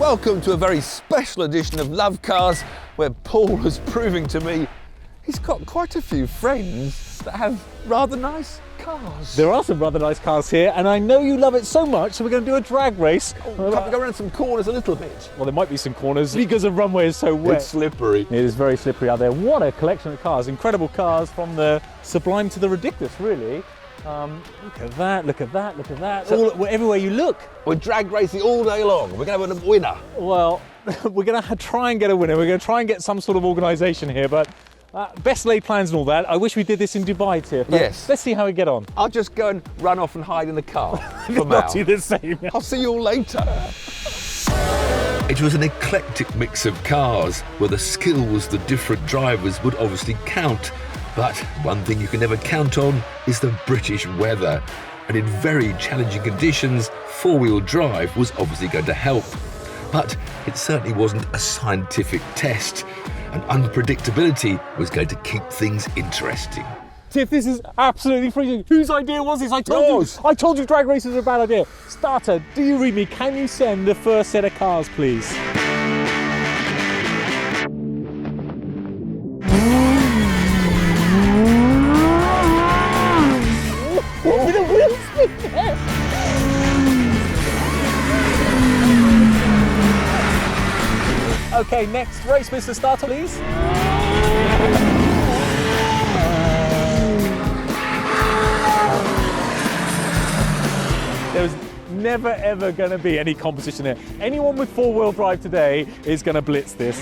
welcome to a very special edition of Lovecars, where Paul is proving to me he's got quite a few friends that have rather nice cars. There are some rather nice cars here, and I know you love it so much, so we're going to do a drag race. Can't we go around some corners a little bit? Well, there might be some corners because the runway is so wet. It's slippery. It is very slippery out there. What a collection of cars. Incredible cars, from the sublime to the ridiculous, really. Look at that, look at that, look at that. So, everywhere you look. We're drag racing all day long. We're going to have a winner. Well, we're going to try and get a winner. We're going to try and get some sort of organisation here, but best laid plans and all that. I wish we did this in Dubai, Tiff. Yes. Let's see how we get on. I'll just go and run off and hide in the car for now. Not do the same. I'll see you all later. It was an eclectic mix of cars, where the skills of the different drivers would obviously count. But one thing you can never count on is the British weather. And in very challenging conditions, four-wheel drive was obviously going to help. But it certainly wasn't a scientific test, and unpredictability was going to keep things interesting. Tiff, this is absolutely freezing. Whose idea was this? I told you drag races are a bad idea. Starter, do you read me? Can you send the first set of cars, please? Okay, next race, Mr. Starter, please. There's never ever going to be any competition here. Anyone with four-wheel drive today is going to blitz this.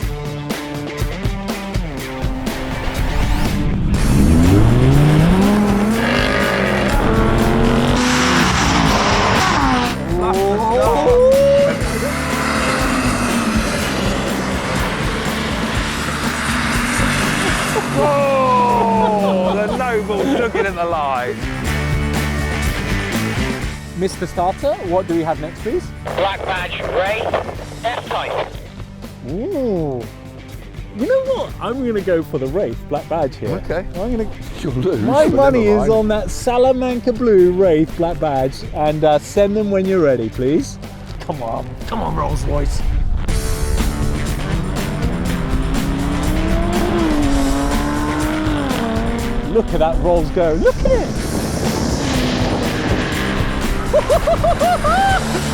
Oh, the noble's looking at the line. Mr. Starter, what do we have next, please? Black badge, Ray, F-type. Ooh. You know what? I'm going to go for the Wraith Black Badge here. Okay. I'm going to. You'll lose. My but money never is mind. on that Salamanca Blue Wraith Black Badge, and send them when you're ready, please. Come on, Rolls Royce. Look at that Rolls go. Look at it.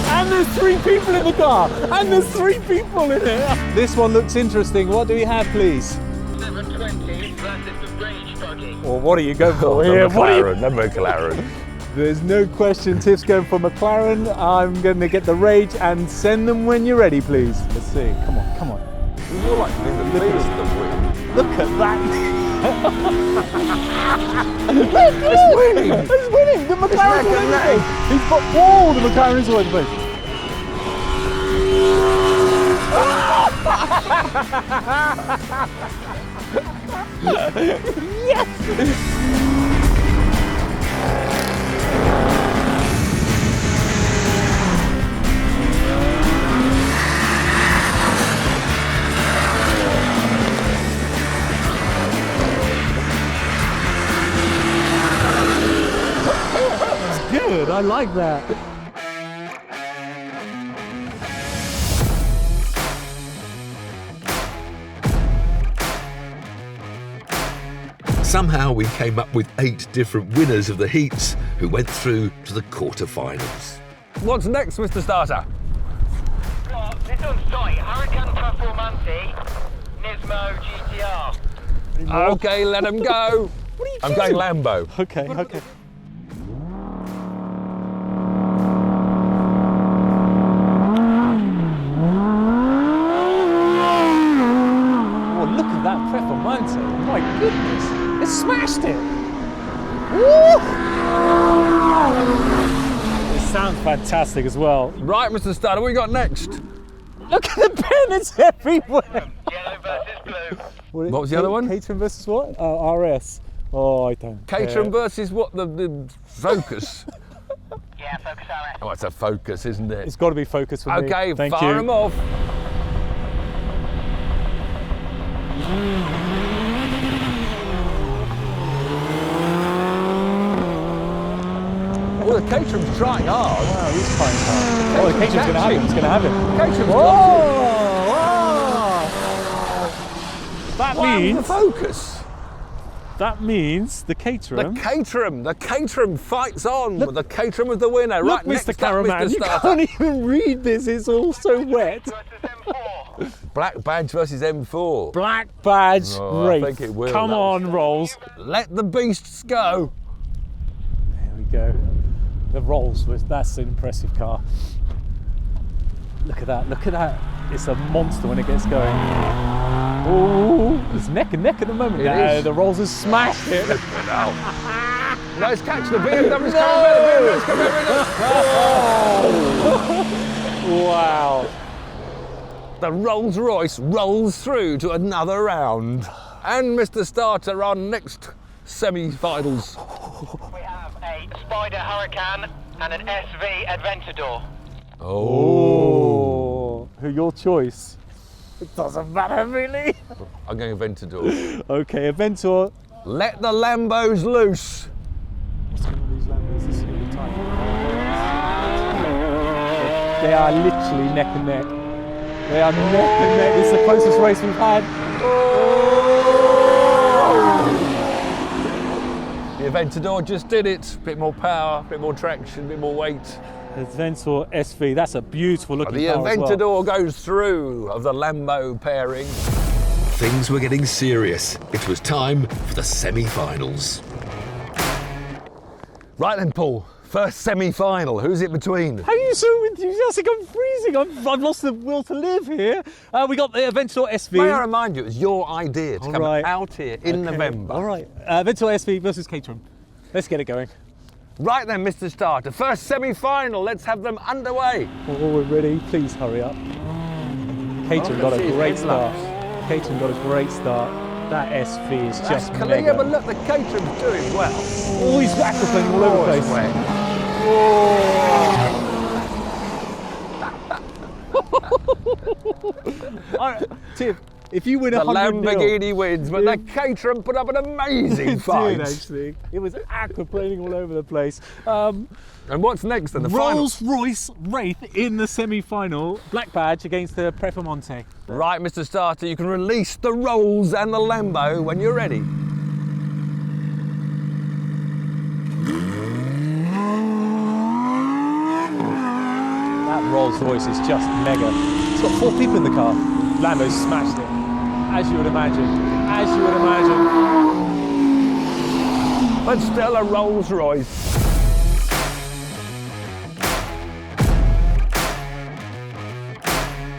And there's three people in the car. And there's three people in it. This one looks interesting. What do we have, please? 720, that is the range buggy. Or what do you go for Oh, here? the McLaren, the McLaren. There's no question. Tiff's going for McLaren. I'm going to get the Rage and send them when you're ready, please. Let's see. Come on, come on. You're like in the least of win. Look at that. It's winning. It's winning. The McLaren's neck and neck. He's got all the McLaren's all over the place. Yes! Good, I like that. Somehow we came up with 8 different winners of the heats who went through to the quarterfinals. What's next, Mr. Starter? Got this on site, Hurricane Performante, Nismo GTR. Okay, let him go. What are you I'm going Lambo. Okay, okay. Oh, look at that Performante. My goodness. It smashed it. Woo! It sounds fantastic as well. Right, Mr. Starter, what you got next? Look at the pen, it's everywhere. Yellow versus blue. What was the other one? Caterham versus what? RS. Oh, I don't Caterham care. versus what? The Focus? Yeah, Focus RS. Oh, it's a Focus, isn't it? It's got to be Focus for me. Okay, Thank fire you. him off. Oh, the Caterham's trying hard. Wow, he's trying hard. Oh, the Caterham's going to have him. He's going to have him. Caterham's That got him. means The focus. that means the Caterham. The Caterham fights on. The Caterham was the winner. Look, Right next Mr. up, Cameraman, Mr. you Starter. can't even read this. It's all so wet. Versus M4. Black Badge versus M4. Black Badge Oh, I Wraith. think it will. Come That on, Rolls. Let the beasts go. There we go. The Rolls, that's an impressive car. Look at that, look at that. It's a monster when it gets going. Oh, it's neck and neck at the moment. It No, is. the Rolls has smashed it. Nice catch. The BMW's coming back. The BMW's coming back. Wow. The Rolls Royce rolls through to another round. And Mr. Starter, our next semi-finals. We have a Spider Hurricane and an SV Aventador. Oh, your choice. It doesn't matter really. I'm going Aventador. Okay, Aventor. Let the Lambos loose. What's going on with these Lambos? This is going to be tight. They are literally neck and neck. They are neck and neck. This is the closest race we've had. The Aventador just did it. Bit more power, bit more traction, bit more weight. Aventador SV. That's a beautiful looking The car as well. Aventador goes through of the Lambo pairing. Things were getting serious. It was time for the semi-finals. Right then, Paul. First semi-final. Who's it between? How are you so enthusiastic? I'm freezing. I've lost the will to live here. We got the Aventador SV. May I remind you, it was your idea to All come right. out here in November. All right. Aventador SV versus Caterham. Let's get it going. Right then, Mr. Starter. First semi-final. Let's have them underway. Oh, we're ready. Please hurry up. Caterham got a great start. Caterham got a great start. That SV is just That's mega. clear, but look, the Caterham's doing well. Oh, he's aquaplaning all over the it's place. wet. All right, Tim, if you win The 100 Lamborghini wins, but the Caterham put up an amazing it fight. did actually. It was aquaplaning all over the place. And what's next then? The final. Rolls-Royce Wraith in the semi-final. Black Badge against the Prefermonte. Right, Mr. Starter, you can release the Rolls and the Lambo when you're ready. That Rolls-Royce is just mega. It's got 4 people in the car. Lambo's smashed it, as you would imagine. As you would imagine. But still a Rolls Royce.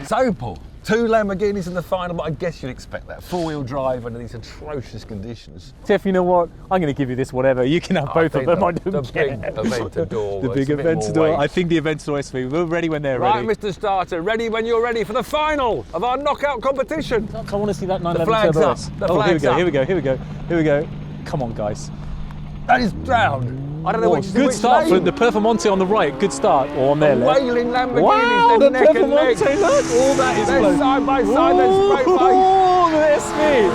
So, Paul, 2 Lamborghinis in the final, but I guess you'd expect that. 4-wheel drive under these atrocious conditions. Tiff, you know what? I'm going to give you this whatever. You can have both of them. I The don't big care. Aventador. The was big a bit more Aventador. weight. I think the Aventador SV. We're ready when they're Right, ready. Mr. Starter, ready when you're ready for the final of our knockout competition. I want to see that 911 flag's Turbo up. S. The Oh, here we flag's go. up. Here we go. Here we go. Here we go. Come on, guys. That is drowned. I don't know Oh, which good which start for lane. the Performonte on the right. Good start. Or on their left. Wailing Lamborghinis, Wow, they're the neck and neck. Performonte, look. Oh, that is They're close. side by side, they're straight by. Oh, the SV.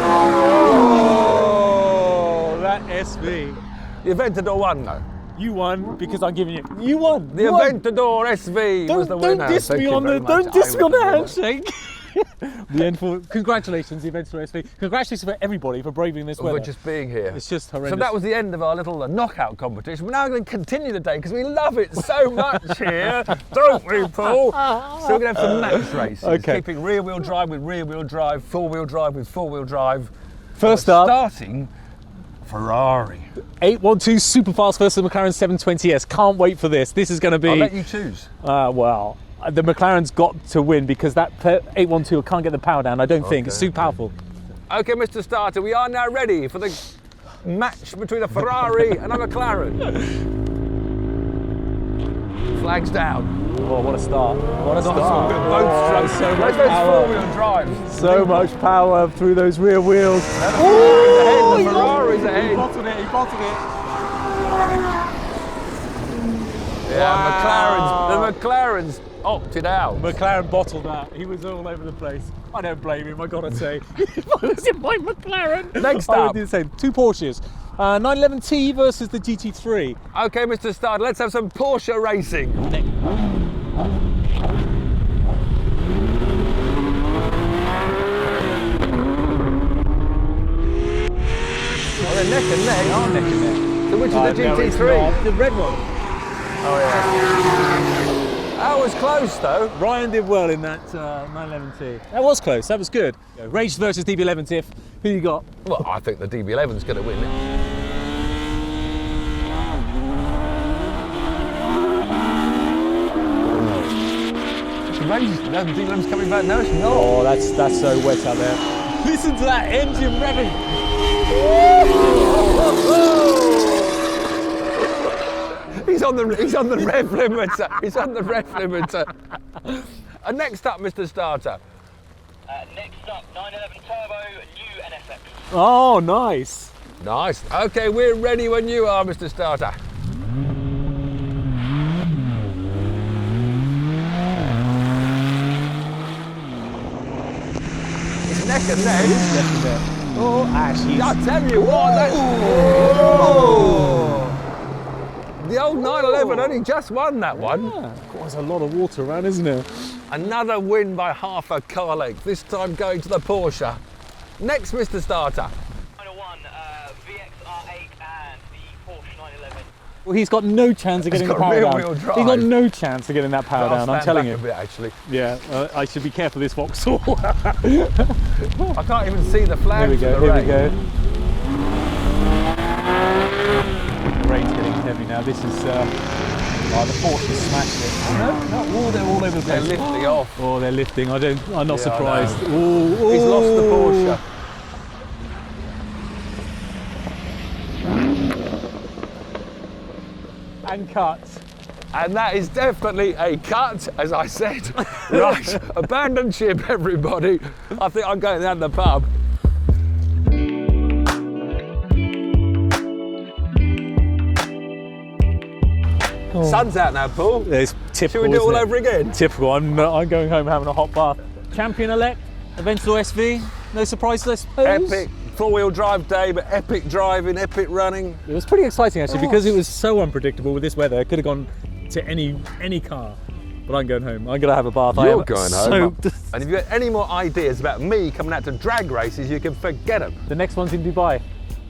Oh, that SV. The Aventador won, though. You won because I'm giving you. You won. The You won. Aventador SV was the winner. Don't diss Thank me you on very the. much. Don't diss I me on the will. handshake. The end for congratulations, the Aventador SV. Congratulations for everybody for braving this weather. For just being here. It's just horrendous. So that was the end of our little knockout competition. We're now going to continue the day because we love it so much here, don't we, Paul? So we're going to have some match races, Okay. keeping rear-wheel drive with rear-wheel drive, four-wheel drive with four-wheel drive. First We're up, starting Ferrari. 812 Supercars versus the McLaren 720S. Can't wait for this. This is going to be. I'll let you choose. Well, the McLaren's got to win because that 812 can't get the power down. I don't think it's too powerful. Okay, Mr. Starter, we are now ready for the match between a Ferrari and a McLaren. Flags down. Oh, what a start! What a Both start! Oh, strokes. so much Where's those power! four-wheel drives? So much power through those rear wheels. The Ferrari's ahead. He bottled it. He bottled it. Yeah, the McLaren's opted out. McLaren bottled that. He was all over the place. I don't blame him, I gotta say. If I was in my McLaren, Next I would up. do the same. 2 Porsches. 911T versus the GT3. Okay, Mr. Starter, let's have some Porsche racing. Oh, they're neck and neck. Oh, neck and neck. So which is the No, it's GT3? not. The red one. Oh, yeah. That was close, though. Ryan did well in that 911T. That was close, that was good. Rage versus DB11 Tiff. Who you got? Well, I think the DB11's going to win it. The DB11's coming back. No, it's not. Oh, that's so wet out there. Listen to that engine revving. He's on the rev limiter. He's on the rev limiter. And next up, Mr. Starter. Next up, 911 Turbo, new NSX. Oh, nice. Nice. Okay, we're ready when you are, Mr. Starter. It's neck and neck. Oh, Ashes. I tell you what, that's... The old 911 only just won that one. Yeah. God, there's a lot of water around, isn't there? Another win by half a car length, this time going to the Porsche. Next, Mr. Starter. 901 VXR8 and the Porsche 911. Well, he's got no chance of getting the got power down. rear-wheel drive. He's got no chance of getting that power I'll down, I'm stand telling back you. a bit, actually. Yeah, I should be careful this Vauxhall. I can't even see the flag. Here we go, for the here we rain. go. The rain's getting heavy now. This is, oh, the Porsche smashed it. No, they're all over the They're place. lifting off. Oh, they're lifting. I'm not Yeah, I surprised. know. Ooh, He's lost the Porsche. And cut. And that is definitely a cut, as I said. Right, abandon ship, everybody. I think I'm going down to the pub. Sun's out now, Paul. It's typical. Should we do it all isn't over again? Typical. I'm going home having a hot bath. Champion-elect, Aventador SV. No surprises, I suppose. Epic four-wheel drive day, but epic driving, epic running. It was pretty exciting actually because it was so unpredictable with this weather. It could have gone to any car. But I'm going home. I'm going to have a bath. I You're am going so home. And if you've got any more ideas about me coming out to drag races, you can forget them. The next one's in Dubai.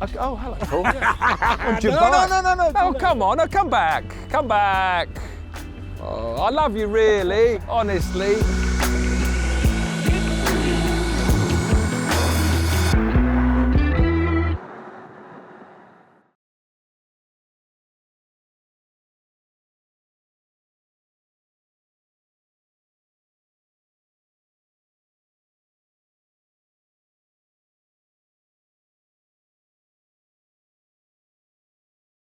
Okay. Oh, hello, Paul. Yeah. Oh, No, Dubai. no. Oh, come on. Oh, come back. Come back. Oh, I love you, really. Honestly.